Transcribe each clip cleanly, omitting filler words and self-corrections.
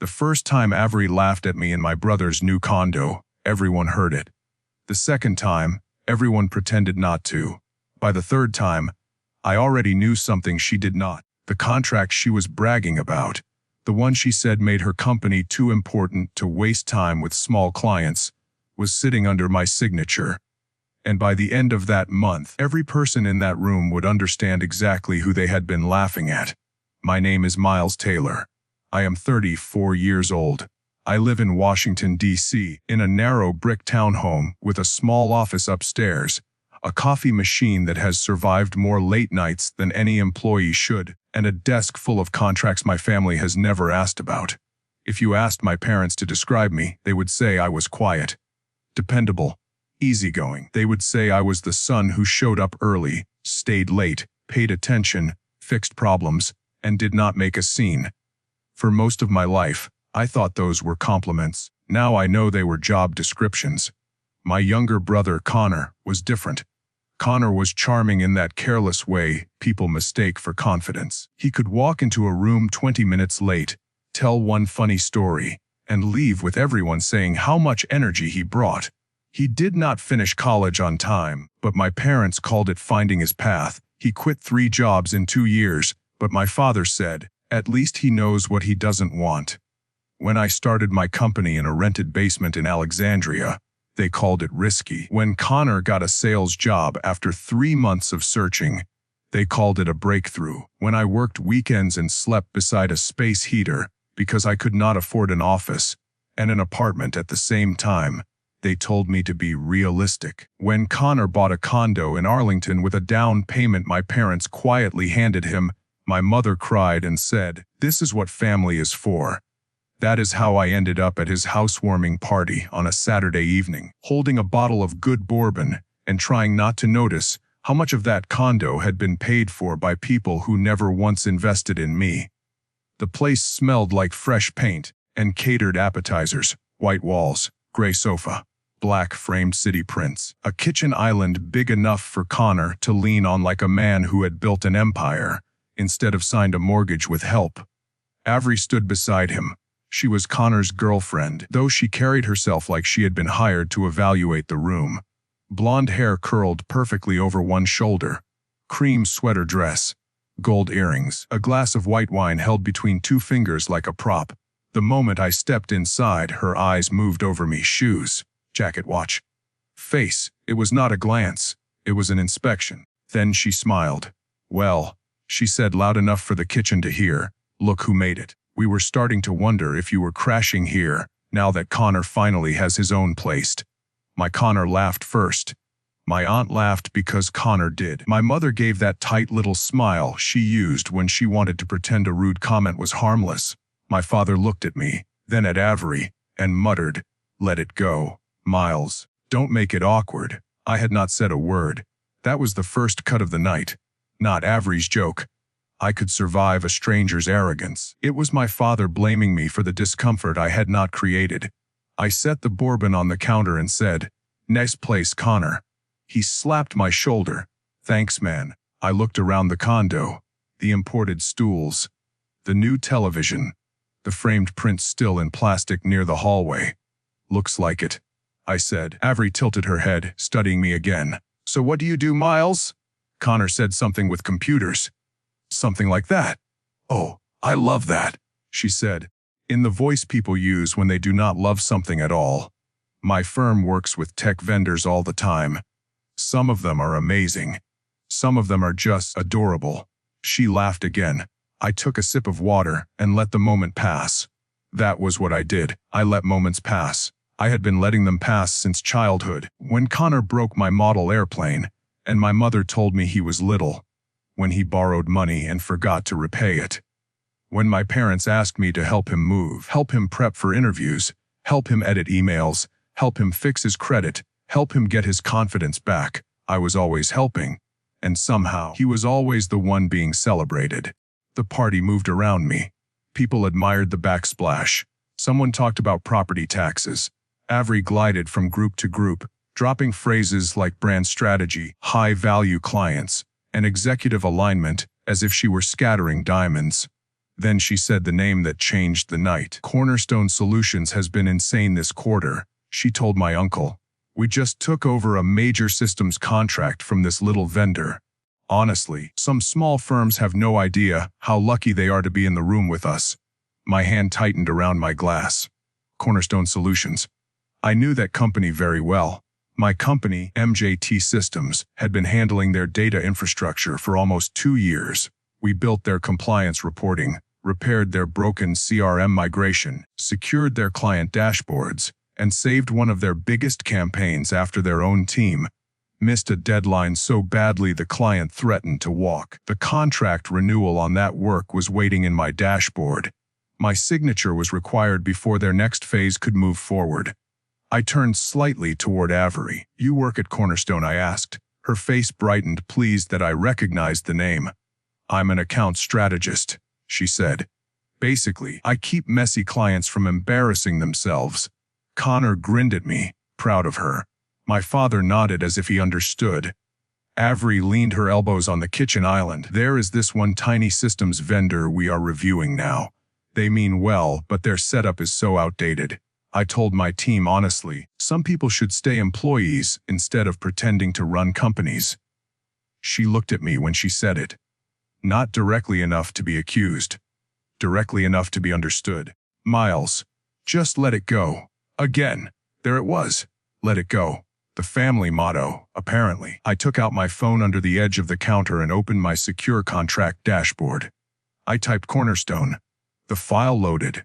The first time Avery laughed at me in my brother's new condo, everyone heard it. The second time, everyone pretended not to. By the third time, I already knew something she did not. The contract she was bragging about, the one she said made her company too important to waste time with small clients, was sitting under my signature. And by the end of that month, every person in that room would understand exactly who they had been laughing at. My name is Miles Taylor. I am 34 years old. I live in Washington, D.C., in a narrow brick townhome with a small office upstairs, a coffee machine that has survived more late nights than any employee should, and a desk full of contracts my family has never asked about. If you asked my parents to describe me, they would say I was quiet, dependable, easygoing. They would say I was the son who showed up early, stayed late, paid attention, fixed problems, and did not make a scene. For most of my life, I thought those were compliments. Now I know they were job descriptions. My younger brother, Connor, was different. Connor was charming in that careless way people mistake for confidence. He could walk into a room 20 minutes late, tell one funny story, and leave with everyone saying how much energy he brought. He did not finish college on time, but my parents called it finding his path. He quit 3 jobs in 2 years, but my father said, at least he knows what he doesn't want. When I started my company in a rented basement in Alexandria, they called it risky. When Connor got a sales job after 3 months of searching, they called it a breakthrough. When I worked weekends and slept beside a space heater because I could not afford an office and an apartment at the same time, they told me to be realistic. When Connor bought a condo in Arlington with a down payment my parents quietly handed him, my mother cried and said, "This is what family is for." That is how I ended up at his housewarming party on a Saturday evening, holding a bottle of good bourbon and trying not to notice how much of that condo had been paid for by people who never once invested in me. The place smelled like fresh paint and catered appetizers, white walls, gray sofa, black framed city prints, a kitchen island big enough for Connor to lean on like a man who had built an empire instead of signed a mortgage with help. Avery stood beside him. She was Connor's girlfriend, though she carried herself like she had been hired to evaluate the room. Blonde hair curled perfectly over one shoulder, cream sweater dress, gold earrings, a glass of white wine held between 2 fingers like a prop. The moment I stepped inside, her eyes moved over me. Shoes, jacket, watch, face. It was not a glance, it was an inspection. Then she smiled. "Well," she said loud enough for the kitchen to hear, "look who made it. We were starting to wonder if you were crashing here, now that Connor finally has his own place." My Connor laughed first. My aunt laughed because Connor did. My mother gave that tight little smile she used when she wanted to pretend a rude comment was harmless. My father looked at me, then at Avery, and muttered, "Let it go, Miles. Don't make it awkward." I had not said a word. That was the first cut of the night. Not Avery's joke. I could survive a stranger's arrogance. It was my father blaming me for the discomfort I had not created. I set the bourbon on the counter and said, "Next place, Connor." He slapped my shoulder. "Thanks, man." I looked around the condo. The imported stools. The new television. The framed prints still in plastic near the hallway. "Looks like it," I said. Avery tilted her head, studying me again. "So what do you do, Miles?" Connor said something with computers. "Something like that." "Oh, I love that," she said, in the voice people use when they do not love something at all. "My firm works with tech vendors all the time. Some of them are amazing. Some of them are just adorable." She laughed again. I took a sip of water and let the moment pass. That was what I did. I let moments pass. I had been letting them pass since childhood. When Connor broke my model airplane, and my mother told me he was little. When he borrowed money and forgot to repay it. When my parents asked me to help him move, help him prep for interviews, help him edit emails, help him fix his credit, help him get his confidence back, I was always helping. And somehow, he was always the one being celebrated. The party moved around me. People admired the backsplash. Someone talked about property taxes. Avery glided from group to group, dropping phrases like brand strategy, high-value clients, and executive alignment, as if she were scattering diamonds. Then she said the name that changed the night. Cornerstone Solutions has been insane this quarter, she told my uncle. We just took over a major systems contract from this little vendor. Honestly, some small firms have no idea how lucky they are to be in the room with us. My hand tightened around my glass. Cornerstone Solutions. I knew that company very well. My company, MJT Systems, had been handling their data infrastructure for almost 2 years. We built their compliance reporting, repaired their broken CRM migration, secured their client dashboards, and saved one of their biggest campaigns after their own team missed a deadline so badly the client threatened to walk. The contract renewal on that work was waiting in my dashboard. My signature was required before their next phase could move forward. I turned slightly toward Avery. You work at Cornerstone, I asked. Her face brightened, pleased that I recognized the name. I'm an account strategist, she said. Basically, I keep messy clients from embarrassing themselves. Connor grinned at me, proud of her. My father nodded as if he understood. Avery leaned her elbows on the kitchen island. There is this one tiny systems vendor we are reviewing now. They mean well, but their setup is so outdated. I told my team honestly, some people should stay employees instead of pretending to run companies. She looked at me when she said it. Not directly enough to be accused. Directly enough to be understood. Miles, just let it go. Again, there it was. Let it go. The family motto, apparently. I took out my phone under the edge of the counter and opened my secure contract dashboard. I typed Cornerstone. The file loaded.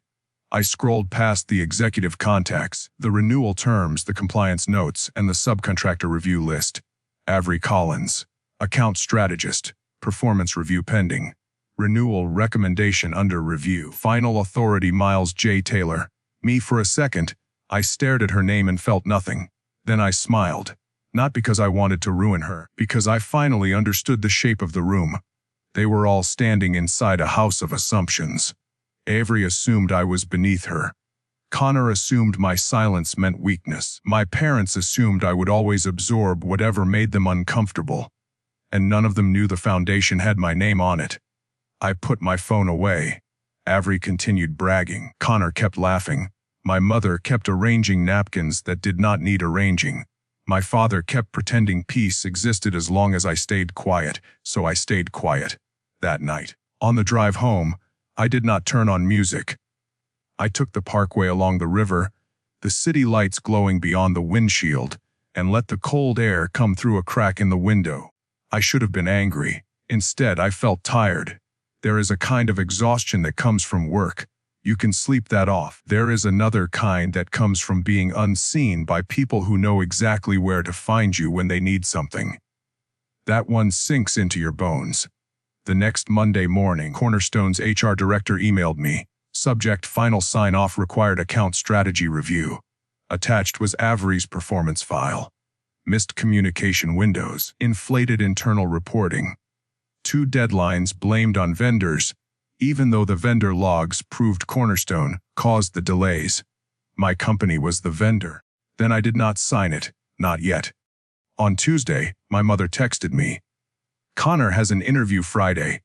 I scrolled past the executive contacts, the renewal terms, the compliance notes, and the subcontractor review list. Avery Collins. Account strategist. Performance review pending. Renewal recommendation under review. Final authority Miles J. Taylor. Me for a second. I stared at her name and felt nothing. Then I smiled. Not because I wanted to ruin her, because I finally understood the shape of the room. They were all standing inside a house of assumptions. Avery assumed I was beneath her. Connor assumed my silence meant weakness. My parents assumed I would always absorb whatever made them uncomfortable. And none of them knew the foundation had my name on it. I put my phone away. Avery continued bragging. Connor kept laughing. My mother kept arranging napkins that did not need arranging. My father kept pretending peace existed as long as I stayed quiet, so I stayed quiet. That night, on the drive home, I did not turn on music. I took the parkway along the river, the city lights glowing beyond the windshield, and let the cold air come through a crack in the window. I should have been angry. Instead, I felt tired. There is a kind of exhaustion that comes from work. You can sleep that off. There is another kind that comes from being unseen by people who know exactly where to find you when they need something. That one sinks into your bones. The next Monday morning, Cornerstone's HR director emailed me. Subject: final sign-off required account strategy review. Attached was Avery's performance file. Missed communication windows. Inflated internal reporting. 2 deadlines blamed on vendors, even though the vendor logs proved Cornerstone caused the delays. My company was the vendor. Then I did not sign it, not yet. On Tuesday, my mother texted me. Connor has an interview Friday.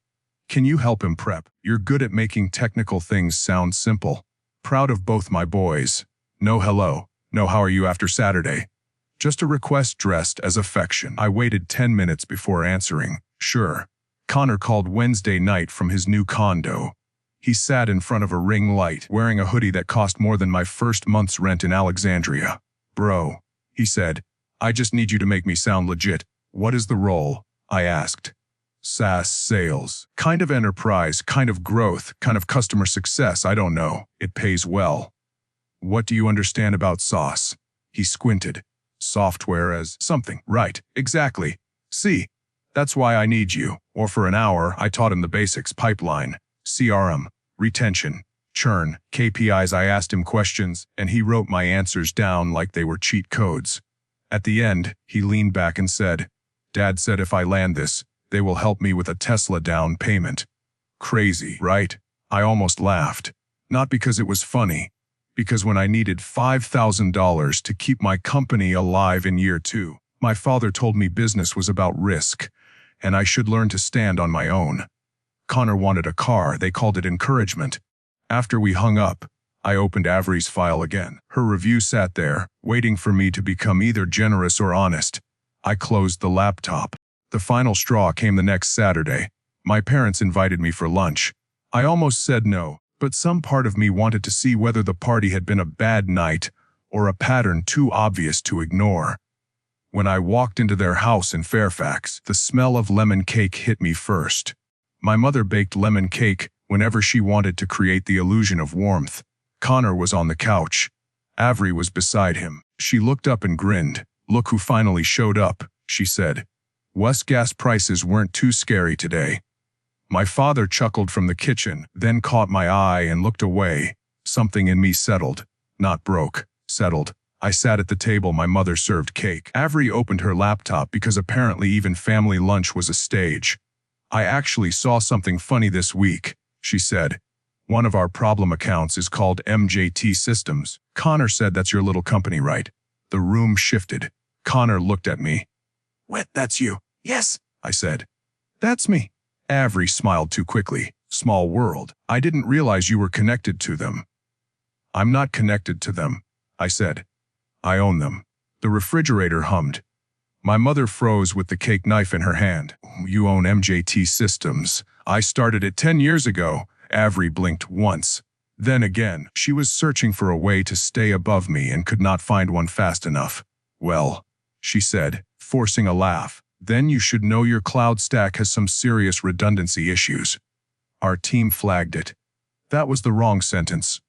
Can you help him prep? You're good at making technical things sound simple. Proud of both my boys. No hello, no how are you after Saturday. Just a request dressed as affection. I waited 10 minutes before answering. Sure. Connor called Wednesday night from his new condo. He sat in front of a ring light, wearing a hoodie that cost more than my first month's rent in Alexandria. Bro, he said, I just need you to make me sound legit. What is the role? I asked. SaaS sales. Kind of enterprise, kind of growth, kind of customer success, I don't know. It pays well. What do you understand about SaaS? He squinted. Software as something. Right, exactly. See, that's why I need you. Or for an hour, I taught him the basics: pipeline, CRM, retention, churn, KPIs. I asked him questions, and he wrote my answers down like they were cheat codes. At the end, he leaned back and said, Dad said if I land this, they will help me with a Tesla down payment. Crazy, right? I almost laughed. Not because it was funny, because when I needed $5,000 to keep my company alive in year 2, my father told me business was about risk, and I should learn to stand on my own. Connor wanted a car, they called it encouragement. After we hung up, I opened Avery's file again. Her review sat there, waiting for me to become either generous or honest. I closed the laptop. The final straw came the next Saturday. My parents invited me for lunch. I almost said no, but some part of me wanted to see whether the party had been a bad night or a pattern too obvious to ignore. When I walked into their house in Fairfax, the smell of lemon cake hit me first. My mother baked lemon cake whenever she wanted to create the illusion of warmth. Connor was on the couch. Avery was beside him. She looked up and grinned. "Look who finally showed up," she said. "West gas prices weren't too scary today." My father chuckled from the kitchen, then caught my eye and looked away. Something in me settled. Not broke, settled. I sat at the table. My mother served cake. Avery opened her laptop because apparently even family lunch was a stage. "I actually saw something funny this week," she said. "One of our problem accounts is called MJT Systems." Connor said, "That's your little company, right?" The room shifted. Connor looked at me. "What, that's you?" "Yes," I said. "That's me." Avery smiled too quickly. "Small world. I didn't realize you were connected to them." "I'm not connected to them," I said. "I own them." The refrigerator hummed. My mother froze with the cake knife in her hand. "You own MJT Systems. I started it 10 years ago." Avery blinked once. Then again. She was searching for a way to stay above me and could not find one fast enough. "Well," she said, forcing a laugh, "then you should know your cloud stack has some serious redundancy issues." Our team flagged it. That was the wrong sentence.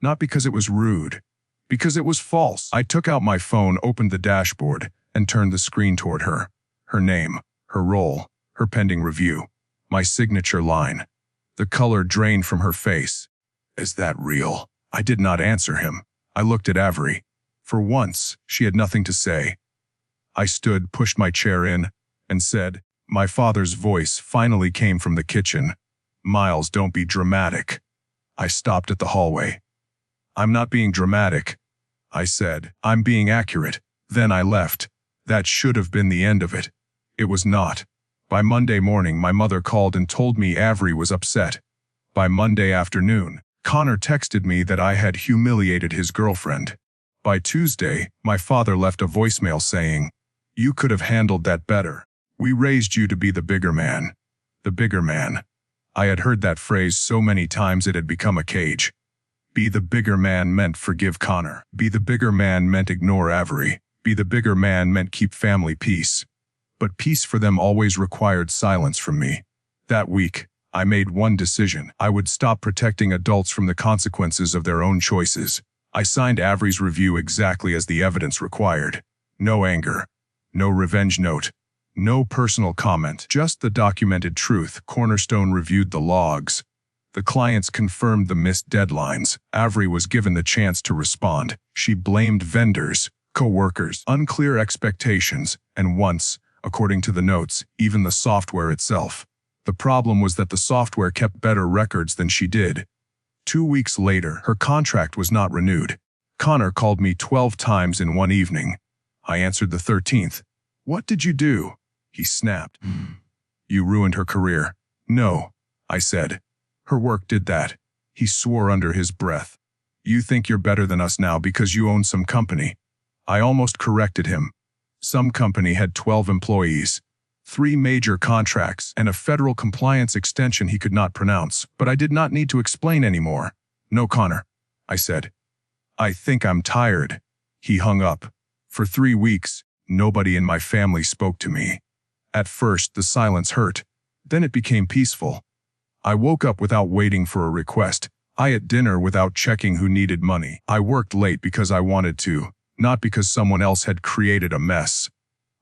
Not because it was rude. Because it was false. I took out my phone, opened the dashboard, and turned the screen toward her. Her name, her role, her pending review. My signature line. The color drained from her face. "Is that real?" I did not answer him. I looked at Avery. For once, she had nothing to say. I stood, pushed my chair in, and said, my father's voice finally came from the kitchen. "Miles, don't be dramatic." I stopped at the hallway. "I'm not being dramatic," I said. "I'm being accurate." Then I left. That should have been the end of it. It was not. By Monday morning, my mother called and told me Avery was upset. By Monday afternoon, Connor texted me that I had humiliated his girlfriend. By Tuesday, my father left a voicemail saying, "You could have handled that better. We raised you to be the bigger man." The bigger man. I had heard that phrase so many times it had become a cage. Be the bigger man meant forgive Connor. Be the bigger man meant ignore Avery. Be the bigger man meant keep family peace. But peace for them always required silence from me. That week, I made one decision. I would stop protecting adults from the consequences of their own choices. I signed Avery's review exactly as the evidence required. No anger. No revenge note. No personal comment. Just the documented truth. Cornerstone reviewed the logs. The clients confirmed the missed deadlines. Avery was given the chance to respond. She blamed vendors, co-workers, unclear expectations, and once, according to the notes, even the software itself. The problem was that the software kept better records than she did. 2 weeks later, her contract was not renewed. Connor called me 12 times in one evening. I answered the 13th. "What did you do?" He snapped. "You ruined her career." "No," I said. "Her work did that." He swore under his breath. "You think you're better than us now because you own some company." I almost corrected him. Some company had 12 employees, 3 major contracts, and a federal compliance extension he could not pronounce, but I did not need to explain anymore. "No, Connor," I said. "I think I'm tired." He hung up. For 3 weeks, nobody in my family spoke to me. At first, the silence hurt. Then it became peaceful. I woke up without waiting for a request. I ate dinner without checking who needed money. I worked late because I wanted to, not because someone else had created a mess.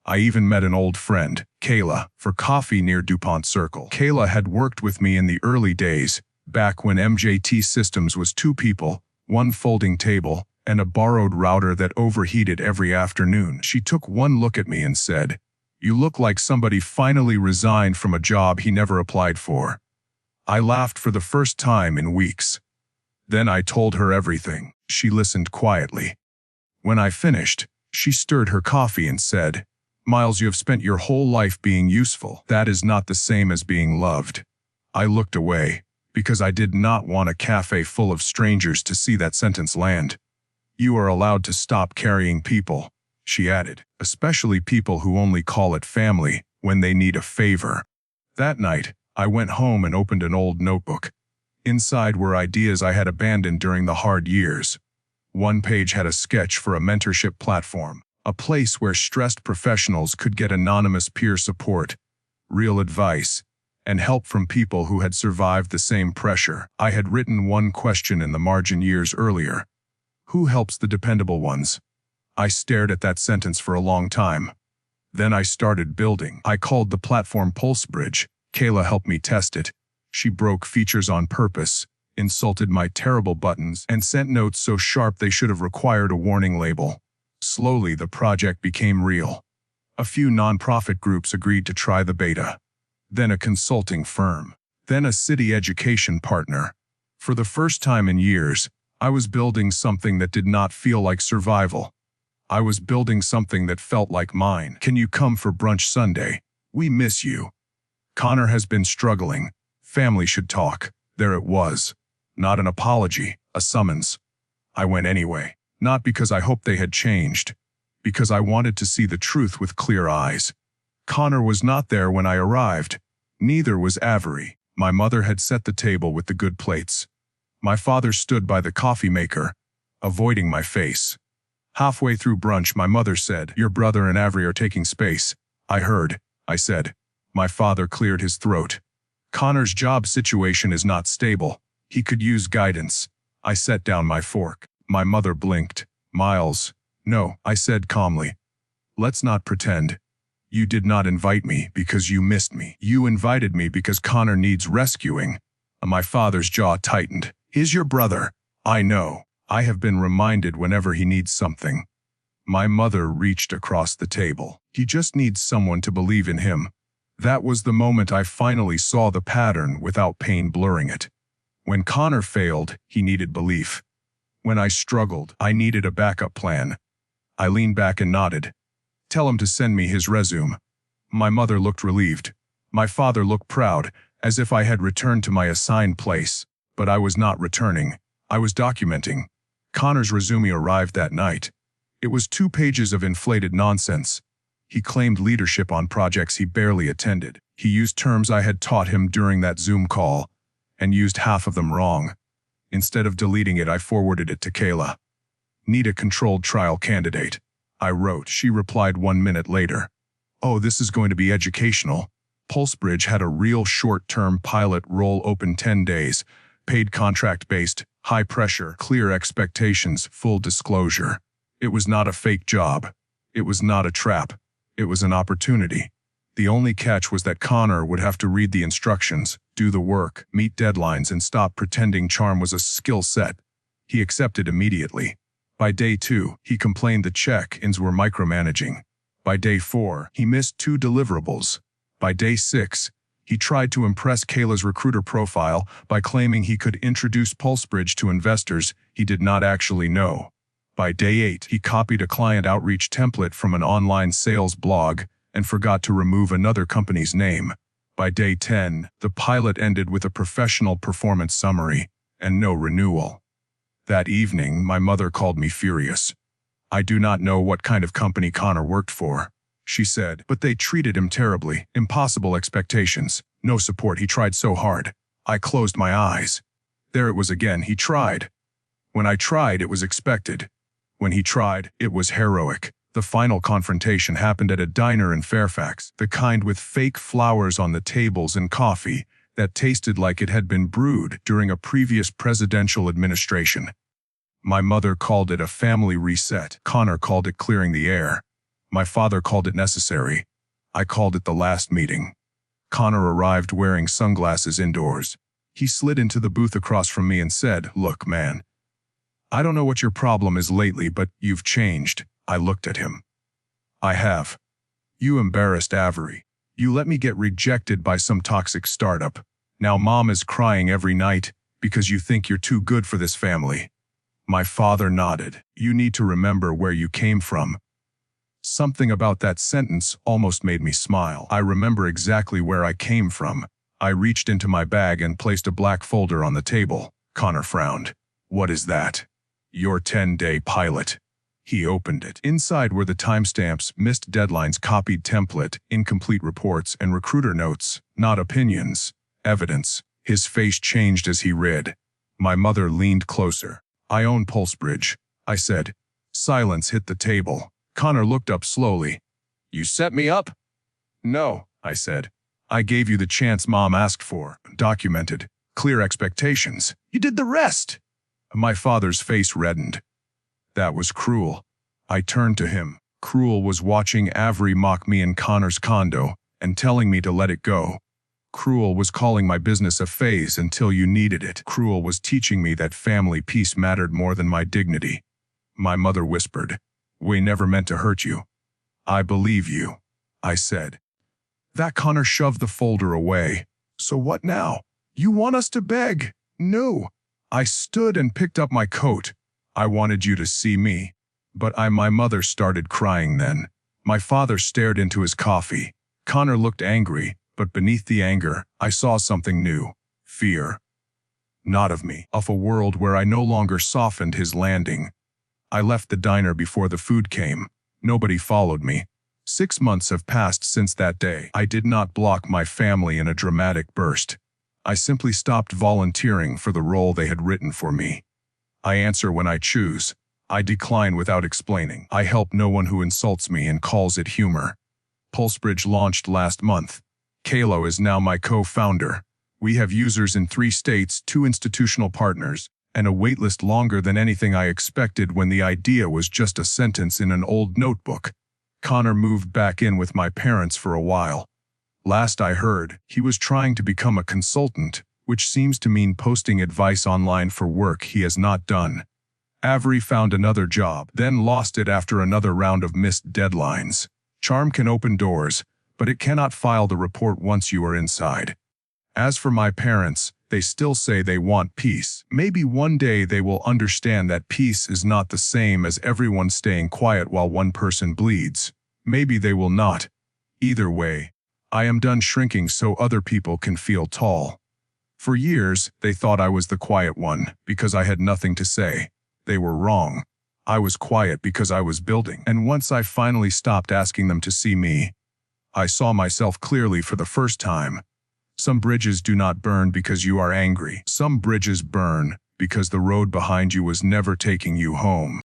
I even met an old friend, Kayla, for coffee near DuPont Circle. Kayla had worked with me in the early days, back when MJT Systems was 2 people, 1 folding table, and a borrowed router that overheated every afternoon. She took one look at me and said, "You look like somebody finally resigned from a job he never applied for." I laughed for the first time in weeks. Then I told her everything. She listened quietly. When I finished, she stirred her coffee and said, "Miles, you have spent your whole life being useful. That is not the same as being loved." I looked away, because I did not want a cafe full of strangers to see that sentence land. You are allowed to stop carrying people, she added, especially people who only call it family when they need a favor. That night, I went home and opened an old notebook. Inside were ideas I had abandoned during the hard years. One page had a sketch for a mentorship platform, a place where stressed professionals could get anonymous peer support, real advice, and help from people who had survived the same pressure. I had written one question in the margin years earlier. Who helps the dependable ones? I stared at that sentence for a long time. Then I started building. I called the platform PulseBridge. Kayla helped me test it. She broke features on purpose, insulted my terrible buttons, and sent notes so sharp they should have required a warning label. Slowly, the project became real. A few nonprofit groups agreed to try the beta. Then a consulting firm. Then a city education partner. For the first time in years, I was building something that did not feel like survival. I was building something that felt like mine. Can you come for brunch Sunday? We miss you. Connor has been struggling. Family should talk. There it was. Not an apology, a summons. I went anyway. Not because I hoped they had changed. Because I wanted to see the truth with clear eyes. Connor was not there when I arrived. Neither was Avery. My mother had set the table with the good plates. My father stood by the coffee maker, avoiding my face. Halfway through brunch, my mother said, "Your brother and Avery are taking space." I heard, I said. My father cleared his throat. Connor's job situation is not stable. He could use guidance. I set down my fork. My mother blinked. Miles. No, I said calmly. Let's not pretend. You did not invite me because you missed me. You invited me because Connor needs rescuing. My father's jaw tightened. Is your brother? I know. I have been reminded whenever he needs something. My mother reached across the table. He just needs someone to believe in him. That was the moment I finally saw the pattern without pain blurring it. When Connor failed, he needed belief. When I struggled, I needed a backup plan. I leaned back and nodded. Tell him to send me his resume. My mother looked relieved. My father looked proud, as if I had returned to my assigned place. But I was not returning. I was documenting. Connor's resume arrived that night. It was 2 pages of inflated nonsense. He claimed leadership on projects he barely attended. He used terms I had taught him during that Zoom call, and used half of them wrong. Instead of deleting it, I forwarded it to Kayla. Need a controlled trial candidate, I wrote. She replied 1 minute later. Oh, this is going to be educational. PulseBridge had a real short-term pilot role open 10 days, paid contract-based, high pressure, clear expectations, full disclosure. It was not a fake job. It was not a trap. It was an opportunity. The only catch was that Connor would have to read the instructions, do the work, meet deadlines, and stop pretending charm was a skill set. He accepted immediately. By day 2, he complained the check-ins were micromanaging. By day 4, he missed 2 deliverables. By day 6, he tried to impress Kayla's recruiter profile by claiming he could introduce PulseBridge to investors he did not actually know. By day 8, he copied a client outreach template from an online sales blog and forgot to remove another company's name. By day 10, the pilot ended with a professional performance summary and no renewal. That evening, my mother called me furious. I do not know what kind of company Connor worked for, she said, but they treated him terribly. Impossible expectations, no support. He tried so hard. I closed my eyes. There it was again. He tried. When I tried, it was expected. When he tried, it was heroic. The final confrontation happened at a diner in Fairfax, the kind with fake flowers on the tables and coffee that tasted like it had been brewed during a previous presidential administration. My mother called it a family reset. Connor called it clearing the air. My father called it necessary. I called it the last meeting. Connor arrived wearing sunglasses indoors. He slid into the booth across from me and said, "Look, man, I don't know what your problem is lately, but you've changed." I looked at him. I have. You embarrassed Avery. You let me get rejected by some toxic startup. Now mom is crying every night because you think you're too good for this family. My father nodded. You need to remember where you came from. Something about that sentence almost made me smile. I remember exactly where I came from. I reached into my bag and placed a black folder on the table. Connor frowned. What is that? Your 10-day pilot. He opened it. Inside were the timestamps, missed deadlines, copied template, incomplete reports, and recruiter notes, not opinions, evidence. His face changed as he read. My mother leaned closer. I own Pulsebridge, I said. Silence hit the table. Connor looked up slowly. You set me up? No, I said. I gave you the chance Mom asked for. Documented. Clear expectations. You did the rest. My father's face reddened. That was Cruel. I turned to him. Cruel was watching Avery mock me in Connor's condo and telling me to let it go. Cruel was calling my business a phase until you needed it. Cruel was teaching me that family peace mattered more than my dignity. My mother whispered, We never meant to hurt you. I believe you, I said. That Connor shoved the folder away. So what now? You want us to beg? No. I stood and picked up my coat. I wanted you to see me. But my mother started crying then. My father stared into his coffee. Connor looked angry, but beneath the anger, I saw something new. Fear. Not of me, of a world where I no longer softened his landing. I left the diner before the food came. Nobody followed me. 6 months have passed since that day. I did not block my family in a dramatic burst. I simply stopped volunteering for the role they had written for me. I answer when I choose. I decline without explaining. I help no one who insults me and calls it humor. Pulsebridge launched last month. Kalo is now my co-founder. We have users in 3 states, 2 institutional partners, and a waitlist longer than anything I expected when the idea was just a sentence in an old notebook. Connor moved back in with my parents for a while. Last I heard, he was trying to become a consultant, which seems to mean posting advice online for work he has not done. Avery found another job, then lost it after another round of missed deadlines. Charm can open doors, but it cannot file the report once you are inside. As for my parents, they still say they want peace. Maybe one day they will understand that peace is not the same as everyone staying quiet while one person bleeds. Maybe they will not. Either way, I am done shrinking so other people can feel tall. For years, they thought I was the quiet one because I had nothing to say. They were wrong. I was quiet because I was building. And once I finally stopped asking them to see me, I saw myself clearly for the first time. Some bridges do not burn because you are angry. Some bridges burn because the road behind you was never taking you home.